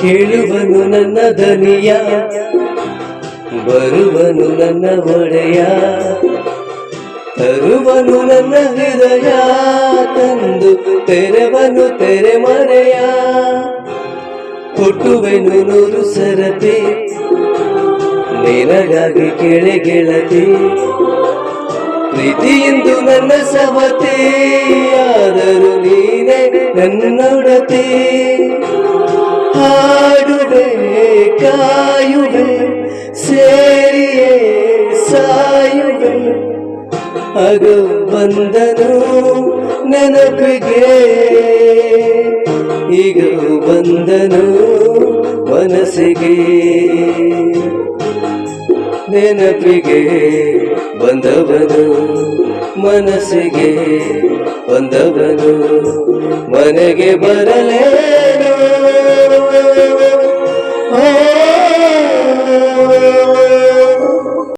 ಕೇಳುವನು ನನ್ನ ದನಿಯ, ಬರುವನು ನನ್ನ ಒಡೆಯ, ತರುವನು ನನ್ನ ಹೃದಯ, ತಂದು ತೆರೆವನು ತೆರೆಮರೆಯ. ಕೊಟ್ಟುವೆನು 100 ಸರತಿ ನಿನಗಾಗಿ ಕೇಳೆ ಗೆಳತಿ, ಪ್ರೀತಿಯೆಂದು ನನ್ನ ಸವತಿ, ಆದರೂ ನೀನೇ ನನ್ನೊಡತಿ. ಹಾಡುವೆ ಕಾಯುವೆ ಸೇರಿಯೇ ಸಾಯುವೆ, ಅದು ಬಂದನು ನೆನಪಿಗೆ, ಈಗ ಬಂದನು ಮನಸ್ಸಿಗೆ. ನೆನಪಿಗೆ ಬಂದವನು ಮನಸ್ಸಿಗೆ ಬಂದವನು, ಮನೆಗೆ ಬರಲೇ